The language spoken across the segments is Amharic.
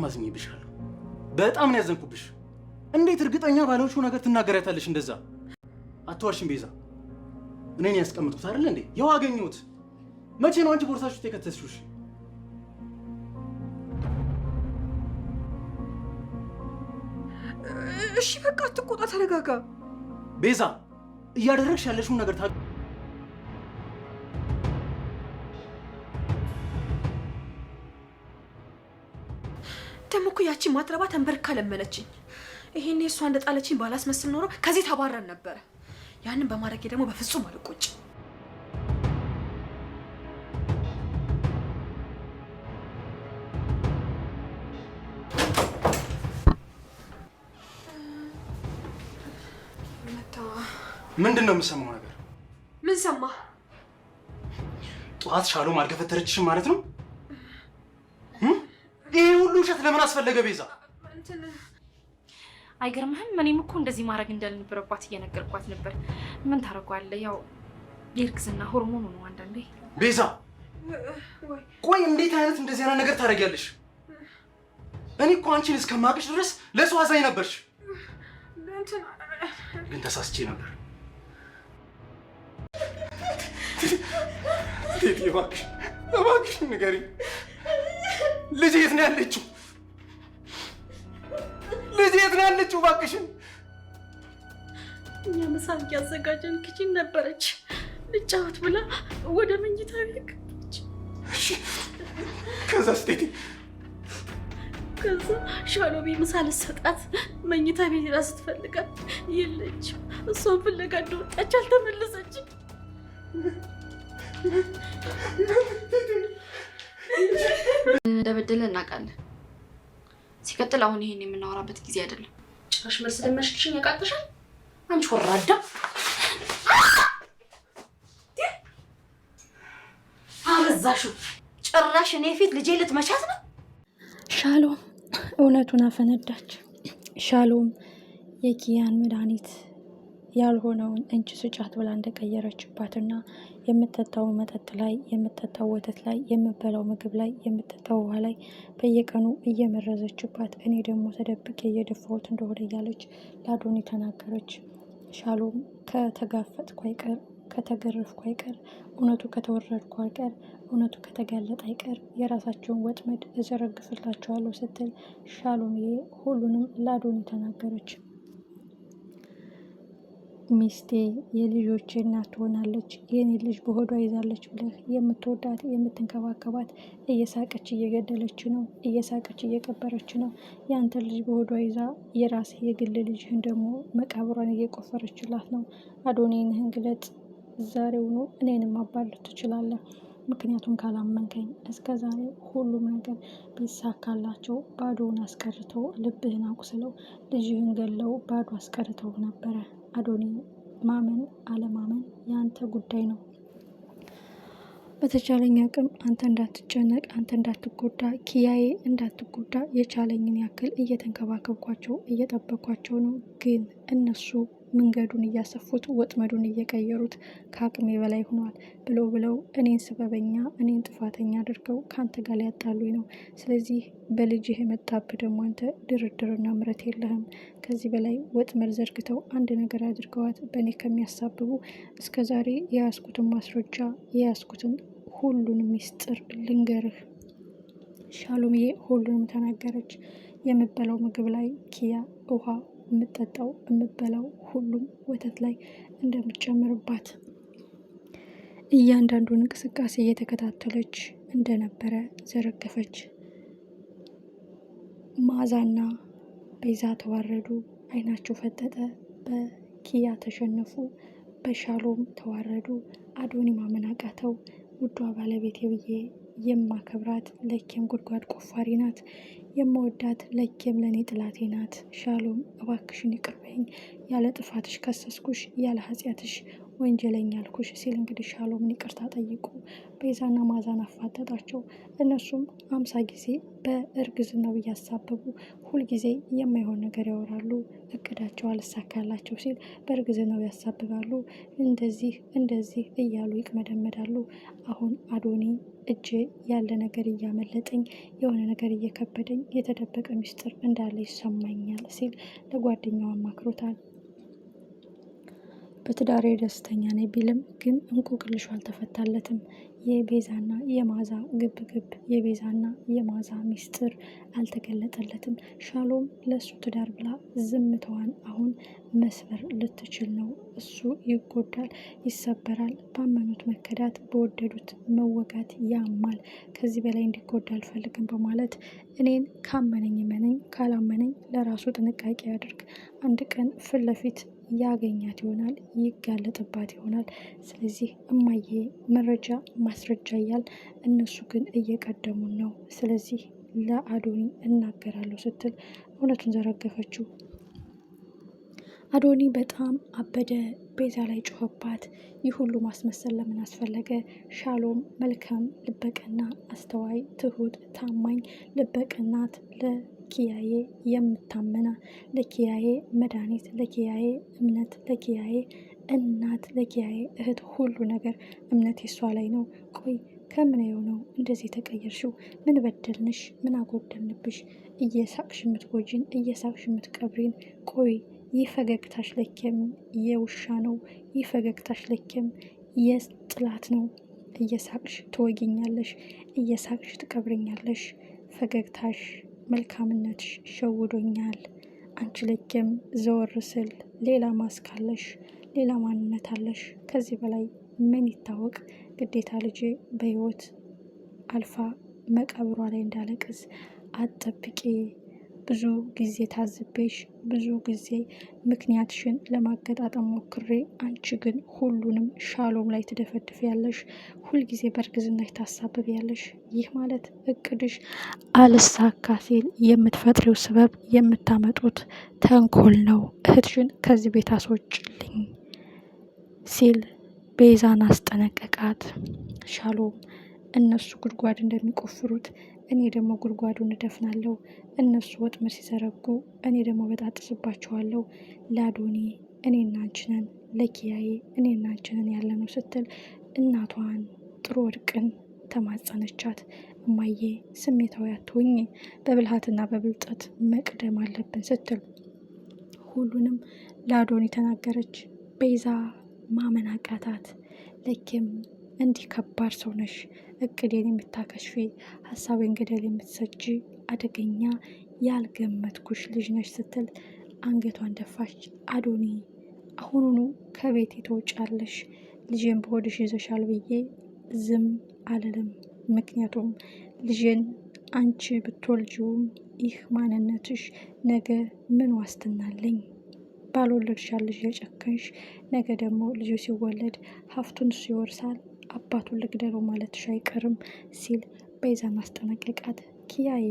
አዝኜብሻለሁ። በጣም ነው ያዘንኩብሽ። እንዴት እርግጠኛ ባልሆንሽው ነገር ትናገሪያታለሽ እንደዛ? አትዋሽም ቤዛ። እኔን ያስቀምጥኩት አይደል እንዴ? ያው አገኘሁት። መቼ ነው አንቺ ቦርሳሽ ውስጥ የከተትሽው? እሺ በቃ አትቆጣ፣ ተረጋጋ። ቤዛ እያደረግሽ ያለሽውን ነገር ደግሞ እኮ ያቺ ማትረባ ተንበርካ ለመነችኝ። ይሄኔ እሷ እንደጣለችኝ ባላስመስል ኖሮ ከዚህ ተባረን ነበረ። ያንን በማድረጌ ደግሞ በፍጹም አልቆጭም። ምንድን ነው የምሰማው ነገር? ምን ሰማ? ጠዋት ሻሎም አልገፈተረችሽም ማለት ነው? ይሄ ሁሉ ውሸት ለምን አስፈለገ ቤዛ? አይገርምህም? እኔም እኮ እንደዚህ ማድረግ እንዳልነበረባት እየነገርኳት ነበር። ምን ታደርጓለህ? ያው የእርግዝና ሆርሞኑ ነው አንዳንዴ። ቤዛ ቆይ እንዴት አይነት እንደዚህ አይነት ነገር ታደርጊያለሽ? እኔ እኮ አንቺን እስከማውቅሽ ድረስ ለሰው አዛኝ ነበርሽ። ግን ተሳስቼ ነበር። ቴዲ እባክሽ ንገሪኝ፣ ልጄ የት ነው ያለችው? ልጄ የት ነው ያለችው? እባክሽን። እኛ ምሳል ያዘጋጀን ኪችን ነበረች። ልጫወት ብላ ወደ መኝታ ቤት። እሺ ከዛስ ቴዲ? ከዛ ሻሎሜ ምሳል ሰጣት መኝታ ቤት ሄዳ ስትፈልጋት የለችም። እሷን ፍለጋ እንደወጣች አልተመለሰችም። እንደበደለ እናውቃለን። ሲቀጥል አሁን ይሄን የምናወራበት ጊዜ አይደለም። ጭራሽ መልስ ደመሽልሽኝ ያቃጥሻል። አንቺ ወራዳ አበዛሹ። ጭራሽ እኔ ፊት ልጄ ልትመቻት ነው። ሻሎም እውነቱን አፈነዳች። ሻሎም የኪያን መድኃኒት ያልሆነውን እንቺ ስጫት ብላ እንደቀየረችባትና የምትጠጣው መጠጥ ላይ፣ የምትጠጣው ወተት ላይ፣ የምበላው ምግብ ላይ፣ የምትጠጣው ውሃ ላይ በየቀኑ እየመረዘችባት እኔ ደግሞ ተደብቄ እየደፋሁት እንደሆነ እያለች ለአዶኒ ተናገረች። ሻሎም ከተጋፈጥኩ አይቀር፣ ከተገረፍኩ አይቀር፣ እውነቱ ከተወረድኩ አይቀር፣ እውነቱ ከተጋለጠ አይቀር የራሳቸውን ወጥመድ እዘረግፍላቸዋለሁ ስትል ሻሎምዬ ሁሉንም ለአዶኒ ተናገረች። ሚስቴ የልጆቼ እናት ትሆናለች፣ የኔ ልጅ በሆዷ ይዛለች ብለህ የምትወዳት የምትንከባከባት እየሳቀች እየገደለች ነው፣ እየሳቀች እየቀበረች ነው። የአንተ ልጅ በሆዷ ይዛ የራስ የግል ልጅህን ደግሞ መቃብሯን እየቆፈረችላት ነው። አዶኒንህን ግለጥ፣ ዛሬውኑ እኔንም ማባለት ትችላለህ። ምክንያቱም ካላመንከኝ እስከ ዛሬ ሁሉም ነገር ቢሳካላቸው ባዶውን አስቀርተው ልብህን አቁስለው ልጅህን ገለው ባዶ አስቀርተው ነበረ። አዶኒ ማመን አለማመን የአንተ ጉዳይ ነው። በተቻለኝ አቅም አንተ እንዳትጨነቅ፣ አንተ እንዳትጎዳ፣ ኪያዬ እንዳትጎዳ የቻለኝን ያክል እየተንከባከብኳቸው እየጠበኳቸው ነው። ግን እነሱ መንገዱን እያሰፉት ወጥመዱን እየቀየሩት ከአቅሜ በላይ ሆኗል ብለው እኔን ስበበኛ እኔን ጥፋተኛ አድርገው ከአንተ ጋር ሊያጣሉኝ ነው። ስለዚህ በልጅህ የመጣብህ ደግሞ አንተ ድርድርና ምረት የለህም። ከዚህ በላይ ወጥመድ ዘርግተው አንድ ነገር አድርገዋት በእኔ ከሚያሳብቡ እስከ ዛሬ የያዝኩትን ማስረጃ የያዝኩትን ሁሉንም ሚስጥር ልንገርህ። ሻሎምዬ ሁሉንም ተናገረች። የምበላው ምግብ ላይ ኪያ ውሃ የምጠጣው የምበላው ሁሉም ወተት ላይ እንደምትጨምርባት እያንዳንዱን እንቅስቃሴ እየተከታተለች እንደነበረ ዘረገፈች። ማዛና ቤዛ ተዋረዱ፣ አይናቸው ፈጠጠ፣ በኪያ ተሸነፉ፣ በሻሎም ተዋረዱ። አዶኒ ማመን አቃተው። ውዷ ባለቤቴ ብዬ የማከብራት ለኬም ጉድጓድ ቆፋሪ ናት፣ የምወዳት ለኬም ለኔ ጥላቴ ናት። ሻሎም እባክሽን ይቅር በይኝ፣ ያለ ጥፋትሽ ከሰስኩሽ፣ ያለ ኃጢአትሽ ወንጀለኛ አልኩሽ ሲል እንግዲህ ሻሎምን ይቅርታ ጠይቁ። ቤዛና ማዛን አፋጠጣቸው። እነሱም 50 ጊዜ በእርግዝናው እያሳበቡ ሁልጊዜ የማይሆን ነገር ያወራሉ። እቅዳቸው አልሳካላቸው ሲል በእርግዝናው ያሳብባሉ። እንደዚህ እያሉ ይቅመደመዳሉ። አሁን አዶኒ እጄ ያለ ነገር እያመለጠኝ፣ የሆነ ነገር እየከበደኝ፣ የተደበቀ ሚስጥር እንዳለ ይሰማኛል ሲል ለጓደኛው አማክሮታል። በትዳሬ ደስተኛ ነኝ ቢልም ግን እንቆቅልሹ አልተፈታለትም። የቤዛና የማዛ ግብግብ፣ የቤዛና የማዛ ሚስጥር አልተገለጠለትም። ሻሎም ለሱ ትዳር ብላ ዝምታዋን አሁን መስበር ልትችል ነው። እሱ ይጎዳል፣ ይሰበራል። ባመኑት መከዳት፣ በወደዱት መወጋት ያማል። ከዚህ በላይ እንዲጎዳ አልፈልግም በማለት እኔን ካመነኝ መነኝ፣ ካላመነኝ ለራሱ ጥንቃቄ ያድርግ። አንድ ቀን ፊት ለፊት ያገኛት ይሆናል፣ ይጋለጥባት ይሆናል። ስለዚህ እማዬ መረጃ ማስረጃ እያል እነሱ ግን እየቀደሙን ነው። ስለዚህ ለአዶኒ እናገራለሁ ስትል እውነቱን ዘረገፈችው። አዶኒ በጣም አበደ። ቤዛ ላይ ጮኸባት። ይህ ሁሉ ማስመሰል ለምን አስፈለገ? ሻሎም መልካም ልበቀና፣ አስተዋይ፣ ትሁት፣ ታማኝ ልበቀናት ለኪያዬ የምታመና፣ ለኪያዬ መድኃኒት፣ ለኪያዬ እምነት፣ ለኪያዬ እናት፣ ለኪያዬ እህት፣ ሁሉ ነገር እምነት የሷ ላይ ነው። ቆይ ከምንየው ነው እንደዚህ የተቀየርሽው? ምን በደልንሽ? ምን አጎደልንብሽ? እየሳቅሽ የምትጎጂን፣ እየሳቅሽ የምትቀብሪን። ቆይ ይህ ፈገግታሽ ለኬም የውሻ ነው። ይህ ፈገግታሽ ለኬም የጥላት ነው። እየሳቅሽ ትወጊኛለሽ፣ እየሳቅሽ ትቀብረኛለሽ። ፈገግታሽ፣ መልካምነትሽ ሸውዶኛል። አንቺ ለኬም ዘወር ስል ሌላ ማስክ አለሽ፣ ሌላ ማንነት አለሽ። ከዚህ በላይ ምን ይታወቅ? ግዴታ ልጄ በህይወት አልፋ መቃብሯ ላይ እንዳለቅስ አትጠብቂ። ብዙ ጊዜ ታዝቤሽ፣ ብዙ ጊዜ ምክንያትሽን ለማገጣጠም ሞክሬ፣ አንቺ ግን ሁሉንም ሻሎም ላይ ትደፈድፍ ያለሽ፣ ሁልጊዜ በእርግዝናሽ ታሳብብ ያለሽ። ይህ ማለት እቅድሽ አልሳካ ሲል የምትፈጥሪው ስበብ፣ የምታመጡት ተንኮል ነው። እህትሽን ከዚህ ቤት አስወጭልኝ ሲል ቤዛን አስጠነቀቃት። ሻሎም እነሱ ጉድጓድ እንደሚቆፍሩት እኔ ደግሞ ጉድጓዱን እደፍናለሁ። እነሱ ወጥመድ ሲዘረጉ እኔ ደግሞ በጣጥስባቸዋለሁ። ለአዶኒ እኔና አንቺ ነን፣ ለኪያዬ እኔና አንቺ ነን ያለ ነው ስትል እናቷን ጥሩ ወርቅን ተማጸነቻት። እማዬ ስሜታዊ አትሁኝ፣ በብልሃትና በብልጠት መቅደም አለብን ስትል ሁሉንም ለአዶኒ ተናገረች። ቤዛ ማመን አቃታት። ለኬም እንዲህ ከባድ ሰው ነሽ፣ እቅዴን የምታከሽፊ፣ ሀሳቤን ገደል የምትሰጂ አደገኛ ያልገመትኩሽ ልጅ ነሽ ስትል አንገቷን ደፋች። አዶኒ አሁኑኑ ከቤት ትወጫለሽ፣ ልጄን በሆድሽ ይዘሻል ብዬ ዝም አልልም። ምክንያቱም ልጄን አንቺ ብትወልጂውም ይህ ማንነትሽ ነገ ምን ዋስትና አለኝ? ባልወለድሻል ልጅ የጨከንሽ፣ ነገ ደግሞ ልጁ ሲወለድ ሀብቱን እሱ ይወርሳል፣ አባቱን ልግደለው ማለትሽ አይቀርም ሲል ቤዛን ማስጠነቀቃት። ኪያዬ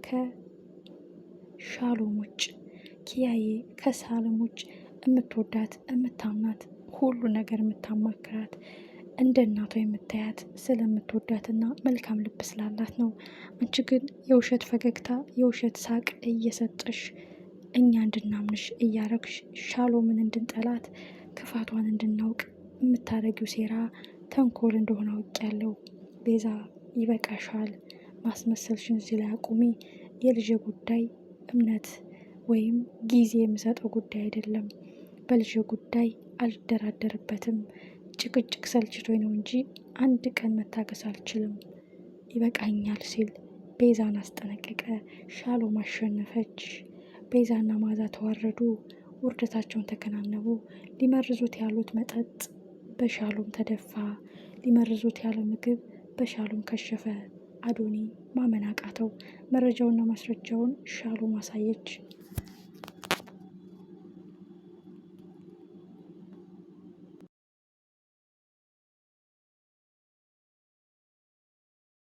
ከሻሎም ውጭ፣ ኪያዬ ከሳሎም ውጭ የምትወዳት የምታምናት፣ ሁሉ ነገር የምታማክራት፣ እንደ እናቷ የምታያት ስለምትወዳትና መልካም ልብ ስላላት ነው። አንቺ ግን የውሸት ፈገግታ፣ የውሸት ሳቅ እየሰጠሽ እኛ እንድናምንሽ እያረግሽ ሻሎምን እንድንጠላት፣ ክፋቷን እንድናውቅ የምታረጊው ሴራ ተንኮል እንደሆነ አውቄያለሁ። ቤዛ ይበቃሻል፣ ማስመሰልሽን እዚህ ላይ አቁሚ። የልጄ ጉዳይ እምነት ወይም ጊዜ የምሰጠው ጉዳይ አይደለም። በልጄ ጉዳይ አልደራደርበትም። ጭቅጭቅ ሰልችቶኝ ነው እንጂ አንድ ቀን መታገስ አልችልም። ይበቃኛል ሲል ቤዛን አስጠነቀቀ። ሻሎም አሸነፈች። ቤዛና ማዛ ተዋረዱ፣ ውርደታቸውን ተከናነቡ። ሊመርዙት ያሉት መጠጥ በሻሎም ተደፋ፣ ሊመርዙት ያለ ምግብ በሻሎም ከሸፈ። አዶኒ ማመን አቃተው። መረጃውና ማስረጃውን ሻሎም አሳየች።